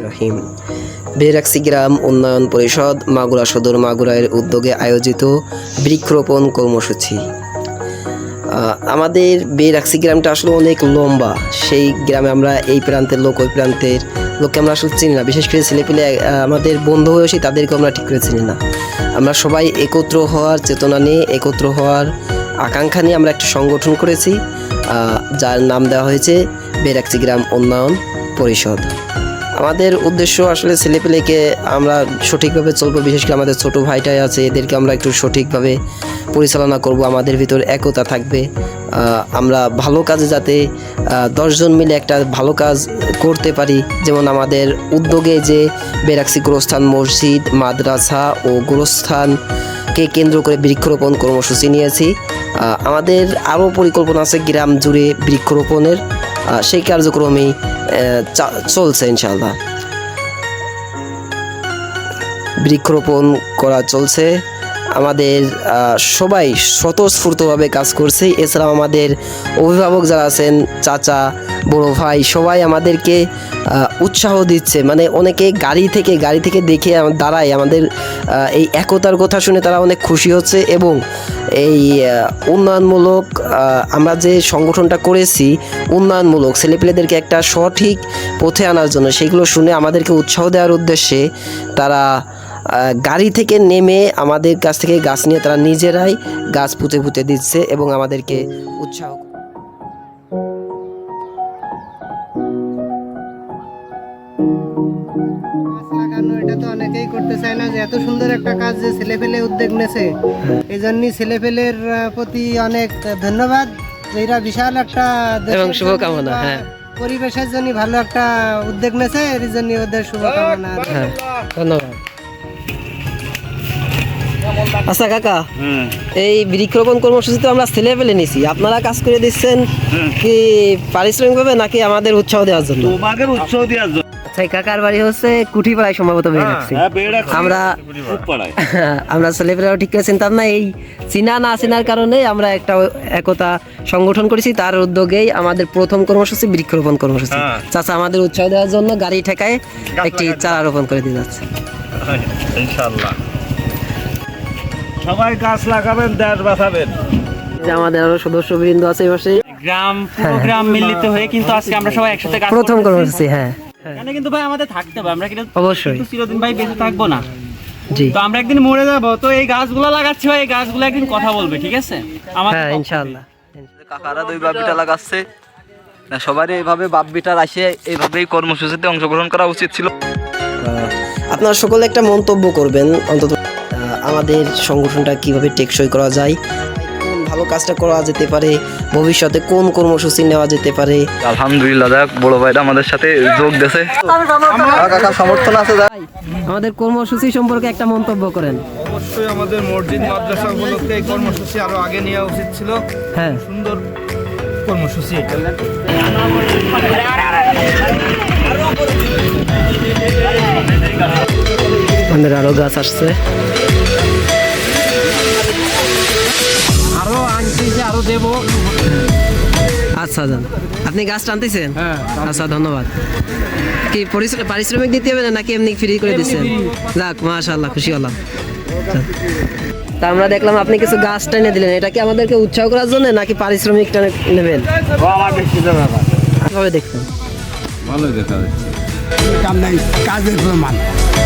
রহিম। বেরাক্সি গ্রাম উন্নয়ন পরিষদ মাগুরা সদর মাগুরার উদ্যোগে আয়োজিত বৃক্ষরোপণ কর্মসূচি। আমাদের বেরাক্সি গ্রামটা আসলে অনেক লম্বা। সেই গ্রামে আমরা এই প্রান্তের লোক ওই প্রান্তের লোককে আমরা আসলে চিনি না, বিশেষ করে ছেলেপেলে আমাদের বন্ধু বয়সী তাদেরকে আমরা ঠিক করে চিনি না। আমরা সবাই একত্র হওয়ার চেতনা নিয়ে, একত্র হওয়ার আকাঙ্ক্ষা নিয়ে আমরা একটা সংগঠন করেছি, যার নাম দেওয়া হয়েছে বেরাক্সি গ্রাম উন্নয়ন পরিষদ। আমাদের উদ্দেশ্য আসলে ছেলেপেলেকে আমরা সঠিকভাবে চলবো, বিশেষ করে আমাদের ছোটো ভাইটাই আছে, এদেরকে আমরা একটু সঠিকভাবে পরিচালনা করব, আমাদের ভিতর একতা থাকবে। আমরা ভালো কাজে যাতে 10 জন মিলে একটা ভালো কাজ করতে পারি। যেমন আমাদের উদ্যোগে যে বেরাক্সি গোরস্থান মসজিদ, মাদ্রাসা ও গোরস্থানকে কেন্দ্র করে বৃক্ষরোপণ কর্মসূচি নিয়েছি। আমাদের আরও পরিকল্পনা আছে গ্রাম জুড়ে বৃক্ষরোপণের, সেই কার্যক্রমেই চলছে ইনশাআল্লাহ। বৃক্ষরোপণ করা চলছে, আমাদের সবাই স্বতঃস্ফূর্তভাবে কাজ করছে। এছাড়াও আমাদের অভিভাবক যারা আছেন, চাচা, বড় ভাই, সবাই আমাদেরকে উৎসাহ দিচ্ছে। মানে অনেকে গাড়ি থেকে দেখে দাঁড়ায়, আমাদের এই একতার কথা শুনে তারা অনেক খুশি হচ্ছে। এবং এই উন্নয়নমূলক আমরা যে সংগঠনটা করেছি, উন্নয়নমূলক ছেলেপেলেদেরকে একটা সঠিক পথে আনার জন্য, সেগুলো শুনে আমাদেরকে উৎসাহ দেওয়ার উদ্দেশ্যে তারা গাড়ি থেকে নেমে আমাদের কাছ থেকে গাছ নিয়ে তারা নিজেরাই গাছ পুঁতে দিচ্ছে এবং আমাদেরকে উৎসাহ। এটা তো অনেকেই করতে চায় না, যে এত সুন্দর একটা কাজ যে ছেলেপেলে উদ্যোগ নেছে, এই জন্যই ছেলেপেলের প্রতি অনেক ধন্যবাদ। এরা বিশাল একটা এবং শুভকামনা। হ্যাঁ, পরিবেশের জন্য ভালো একটা উদ্যোগ নেছে, এর জন্য ওদের শুভকামনা। হ্যাঁ, ধন্যবাদ। আচ্ছা কাকা, এই বৃক্ষরোপণ কর্মসূচি তো আমরা ছেলেপেলে নিছি, আপনারা কাজ করে দিচ্ছেন কি পারিশ্রমিক ভাবে নাকি আমাদের উৎসাহ দেওয়ার জন্য? তোমাদের উৎসাহ দেওয়ার জন্য। আচ্ছা, কাকার বাড়ি হচ্ছে কুঠিপাড়ায়, সম্ভবত বেরাক্সি। আমরা ছেলেপেলেরাও ঠিক করে চিনতাম না, এই চিনা না চিনার কারণে আমরা একটা একতা সংগঠন করেছি। তার উদ্যোগেই আমাদের প্রথম কর্মসূচি বৃক্ষরোপণ কর্মসূচি। চাচা আমাদের উৎসাহ দেওয়ার জন্য গাড়ি ঠেকায় একটি চারা রোপণ করে দিয়ে যাচ্ছে। ইনশাআল্লাহ সবাই গাছ লাগাবেন, দেশ বাঁচাবেন। যে আমাদের আরো সদস্যবৃন্দ আছে এই পাশে, গ্রাম পুরো গ্রাম মিলিত হয়ে কিন্তু আজকে আমরা সবাই একসাথে কাজ প্রথম কর্মসূচি। হ্যাঁ, এখানে কিন্তু ভাই আমাদের থাকতে হবে, আমরা কিন্তু অবশ্যই চিরদিন ভাই বেঁচে থাকবো না। জি, তো আমরা একদিন মরে যাবো, তো এই গাছগুলো লাগাচ্ছি ভাই, এই গাছগুলো একদিন কথা বলবে, ঠিক আছে? হ্যাঁ, ইনশাআল্লাহ। কাকারা 2 বাপ্পিটা লাগাচ্ছে, সবারই এইভাবে বাপ্পিটার আসে এইভাবেই কর্মসূচিতে অংশগ্রহণ করা উচিত ছিল। আপনারা সকলে একটা মন্তব্য করবেন অন্তত, আমাদের সংগঠনটা কিভাবে টেকসই করা যায়, কোন ভালো কাজটা করা যেতে পারে, ভবিষ্যতে কোন কর্মসূচি নেওয়া যেতে পারে। আলহামদুলিল্লাহ, দেখ বড় ভাইটা আমাদের সাথে যোগ দিয়েছে, কাকা সমর্থন আছে। আমাদের কর্মসূচি সম্পর্কে একটা মন্তব্য করেন। অবশ্যই আমাদের মসজিদ মাদ্রাসা উপলক্ষে এই কর্মসূচি আরো আগে নেওয়া উচিত ছিল। হ্যাঁ, সুন্দর কর্মসূচি এটা। আমাদের আরো গাছ আসছে, আরো আনছি যে আরো দেবো। আচ্ছা যান, আপনি গাছ টানতেছেন? আচ্ছা, ধন্যবাদ। কি পারিশ্রমিক দিতে হবে নাকি এমনি ফ্রি করে দিচ্ছেন? যাক, মাশাআল্লাহ, খুশি হলাম। তা আমরা দেখলাম আপনি কিছু গাছ টেনে দিলেন, এটা কি আমাদেরকে উৎসাহ করার জন্য নাকি পারিশ্রমিকটা নেবেন? আমার ব্যক্তিগত ব্যাপার। কিভাবে দেখতেন? ভালোই দেখা যাচ্ছে, কাজের প্রমাণ।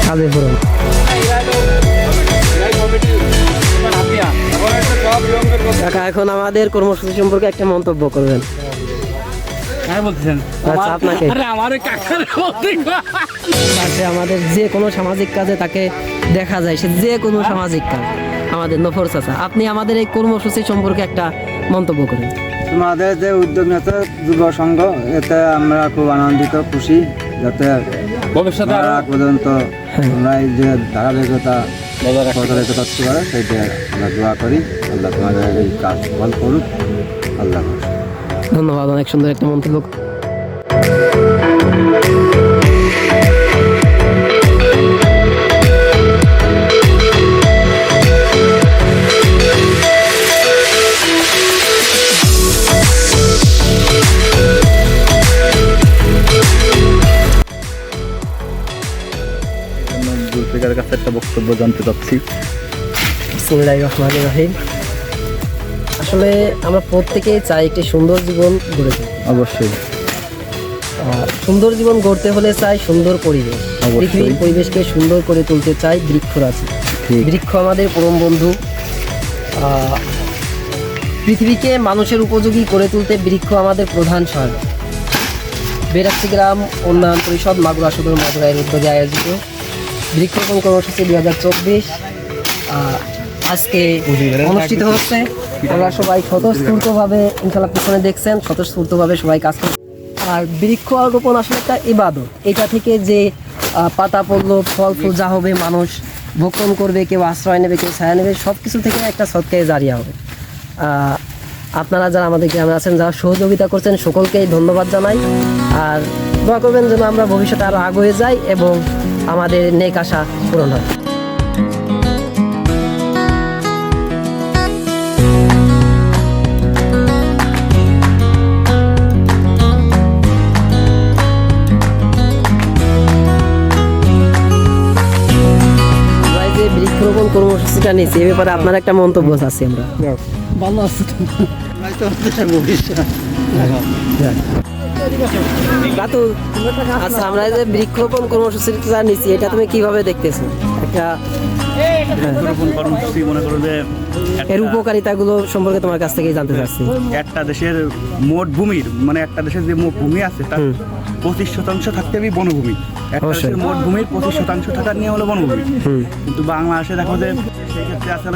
কাজের প্রমাণ। কাকা, এখন আমাদের কর্মসূচি সম্পর্কে একটা মন্তব্য করবেন। আচ্ছা, আপনাকে আমাদের যে কোনো সামাজিক কাজে তাকে দেখা যায়, সে যে কোনো সামাজিক কাজ। আমাদের নফর চাচা, আপনি আমাদের এই কর্মসূচি সম্পর্কে একটা মন্তব্য করেন। তোমাদের যে উদ্যোগ নিয়েছে যুব সংঘ, এতে আমরা খুব আনন্দিত, খুশি, যাতে ভবিষ্যতে আগ পর্যন্ত তোমরা এই যে ধারাবাহিকতা বজায় করতে পারে, সেইটা আমরা দোয়া করি। আল্লাহ তোমাদের এই কাজ ফল করুক। আল্লাহ ধন্যবাদ, অনেক সুন্দর একটা মন্তব্য। ভাইয়ের কাছে একটা বক্তব্য জানতে চাচ্ছি। বিসমিল্লাহির রহমানির রহিম। আসলে আমরা প্রত্যেকেই চাই একটি সুন্দর জীবন গড়ে তুলতে। অবশ্যই সুন্দর জীবন গড়তে হলে চাই সুন্দর পরিবেশ। অবশ্যই। পৃথিবীর পরিবেশকে সুন্দর করে তুলতে চাই বৃক্ষরাজি। ঠিক। বৃক্ষ আমাদের পরম বন্ধু। পৃথিবীকে মানুষের উপযোগী করে তুলতে বৃক্ষ আমাদের প্রধান সহায়ক। বেরাক্সি গ্রাম উন্নয়ন পরিষদ মাগুরা সদর মাগুরার উদ্যোগে আয়োজিত বৃক্ষরোপণ কর্মসূচি 2024 আজকে অনুষ্ঠিত হচ্ছে। আমরা সবাই স্বতঃস্ফূর্তভাবে ইনশাল্লাহ পিছনে দেখছেন, স্বতঃস্ফূর্তভাবে সবাই কাজ করছে। আর বৃক্ষরোপণ আসলে একটা ইবাদত। এটা থেকে যে পাতা পড়লো, ফল ফুল যা হবে, মানুষ ভক্ষণ করবে, কেউ আশ্রয় নেবে, কেউ ছায়া নেবে, সব কিছু থেকে একটা সৎকারে জারিয়া হবে। আপনারা যারা আমাদের গ্রামে আছেন, যারা সহযোগিতা করছেন, সকলকেই ধন্যবাদ জানাই। আর দোয়া করবেন যেন আমরা ভবিষ্যতে আরও আগে যাই এবং আমাদের নেক আশা পূরণ হয়। আমরা যে বৃক্ষরোপণ কর্মসূচিটা নিয়েছি এ ব্যাপারে আপনার একটা মন্তব্য আছে। আমরা ভালো আছি। আচ্ছা, আমরা যে বৃক্ষরোপণ কর্মসূচিটা নিচ্ছি এটা তুমি কিভাবে দেখতেছো? একটা বৃক্ষরোপণ কর্মসূচি মনে করো যে এর উপকারিতাগুলো সম্পর্কে তোমার কাছ থেকেই জানতে চাচ্ছি। একটা দেশের মোট ভূমির মানে একটা দেশের যে মোট ভূমি আছে তার 25% থাকতে হবে বনভূমি। একটা অবশ্যই। দেশের মোট ভূমির 25% থাকার নিয়ে হলো বনভূমি। কিন্তু বাংলাদেশে দেখো যে সেই ক্ষেত্রে আছে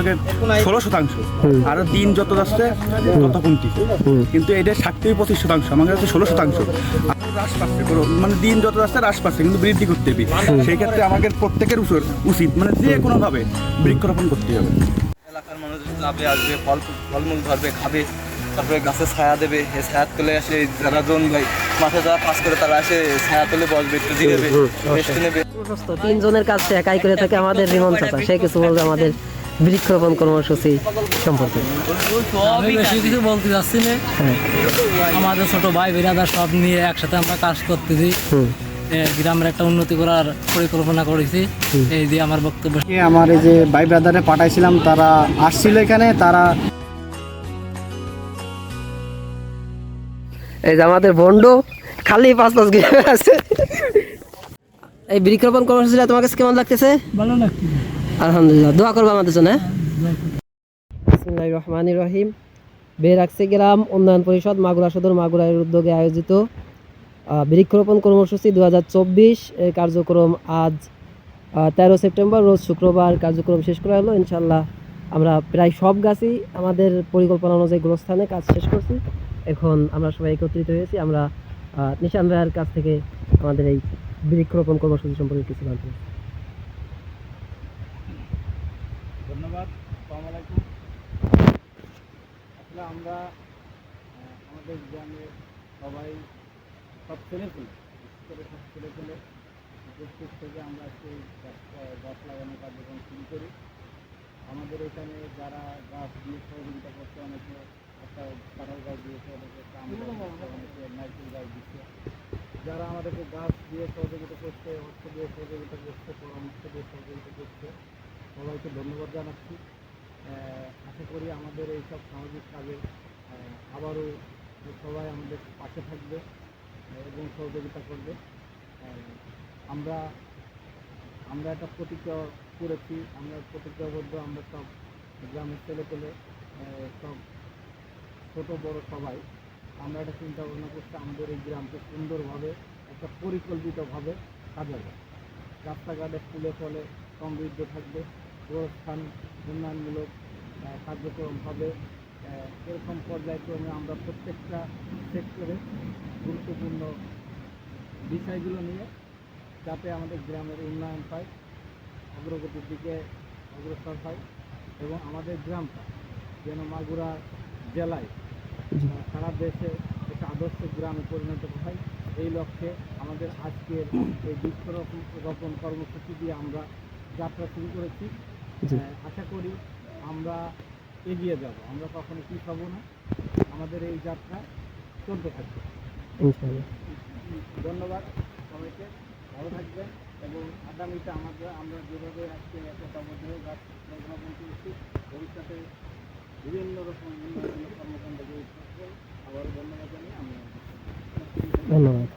হলো 16%। আরো দিন যত যাচ্ছে তত কমতিছে। কিন্তু এটা 25%, আমাদের হচ্ছে 16%। হ্রাস পাচ্ছে মানে দিন যত যাচ্ছে হ্রাস পাচ্ছে, কিন্তু বৃদ্ধি করতে হবে। সেই ক্ষেত্রে আমাদের প্রত্যেকের উচিত মানে যে কোনোভাবে বৃক্ষরোপণ করতে হবে। এলাকার মানুষ যাবে, আসবে, ফলমূল ধরবে, খাবে, তারপরে গাছে ছায়া দেবে। এই ছায়ার তলে আসে যারা জন ভাই মাঠে যারা কাজ করে তারা আসে ছায়া তলে বসবে, একটু জিরেবে, রেস্ট নেবে। তিনজনের কাজ সে একাই করে থাকে আমাদের রিমন চাচা, সে কিছু বলবে আমাদের বৃক্ষরোপণ কর্মসূচি সম্পর্কে। আমি বেশি কিছু বলতে চাচ্ছি না। আমাদের ছোট ভাই বিরাদার সব নিয়ে একসাথে আমরা কাজ করতেছি। গ্রামের একটা উন্নতি করার পরিকল্পনা করেছি। এই দিয়ে আমার বক্তব্য। আমার এই যে ভাই ব্রাদারে পাঠাইছিলাম, তারা আসছিল এখানে। তারা এই যে আমাদের বন্ডু খালি 5-5 গ্রামে আছে। এই বৃক্ষরোপণ কর্মসূচিটা তোমার কাছে কেমন লাগতেছে? ভালো লাগছে। আলহামদুলিল্লাহ, দোয়া করবো আমাদের জন্য। বিসমিল্লাহির রহমানির রহিম। বেরাক্সি গ্রাম উন্নয়ন পরিষদ মাগুরা সদর মাগুরার উদ্যোগে আয়োজিত বৃক্ষরোপণ কর্মসূচি 2024 এই কার্যক্রম আজ 13 সেপ্টেম্বর রোজ শুক্রবার কার্যক্রম শেষ করা হলো। ইনশাল্লাহ আমরা প্রায় সব গাছই আমাদের পরিকল্পনা অনুযায়ী গোরস্থানে কাজ শেষ করছি। এখন আমরা সবাই একত্রিত হয়েছি। আমরা নিশান ভাইয়ের কাছ থেকে আমাদের এই বৃক্ষরোপণ কর্মসূচি সম্পর্কে কিছু জানতে চাই। ধন্যবাদ। আসসালামু আলাইকুম। আসলে আমরা আমাদের গ্রামের সবাই সব ছেলেপুলে, বিশেষ করে সব ছেলেপুলে উপস্থিত থেকে আমরা সেই গাছ লাগানোর কার্যক্রম শুরু করি। আমাদের এখানে যারা গাছ দিয়ে সহযোগিতা করছে, অনেকে একটা কাঁঠাল গাছ দিয়েছে, অনেকে একটা আম গাছ দিয়েছে, অনেকে নারকেল গাছ দিচ্ছে। যারা আমাদেরকে গাছ দিয়ে সহযোগিতা করছে, অর্থ দিয়ে সহযোগিতা করছে, পরামর্শ দিয়ে সহযোগিতা করছে, সবাইকে ধন্যবাদ জানাচ্ছি। আশা করি আমাদের এইসব সামাজিক কাজে আবারও সবাই আমাদের পাশে থাকবে এবং সহযোগিতা করবে। আমরা একটা প্রতিজ্ঞা করেছি, আমরা প্রতিজ্ঞাবদ্ধ। আমরা সব গ্রামের ছেলেপেলে, সব ছোটো বড় সবাই আমরা একটা চিন্তা ভাবনা করছি আমাদের এই গ্রামকে সুন্দরভাবে একটা পরিকল্পিতভাবে সাজাবো। রাস্তাঘাটে ফুলে ফলে সমৃদ্ধ থাকবে, গোরস্থান উন্নয়নমূলক কার্যক্রম হবে। এরকম পর্যায়ক্রমে আমরা প্রত্যেকটা সেক্টরে গুরুত্বপূর্ণ বিষয়গুলো নিয়ে যাতে আমাদের গ্রামের উন্নয়ন হয়, অগ্রগতির দিকে অগ্রসর হয় এবং আমাদের গ্রামটা যেন মাগুরা জেলায় সারা দেশে একটা আদর্শ গ্রামে পরিণত হয়, এই লক্ষ্যে আমাদের আজকের এই বৃক্ষরোপণ কর্মসূচি দিয়ে আমরা যাত্রা শুরু করেছি। আশা করি আমরা এগিয়ে যাব, আমরা কখনো পিছাবো না, আমাদের এই যাত্রা চলতে থাকবে। ধন্যবাদ সবাইকে। ভালো থাকবেন এবং আগামীতে আমরা যেভাবে আজকে একতাবদ্ধ হয়ে গাছ রোপণ করছি ভবিষ্যতে বিভিন্ন রকম উন্নয়নমূলক কর্মকাণ্ড গড়ে থাকবেন। আবারও ধন্যবাদ জানিয়ে আমরা ধন্যবাদ।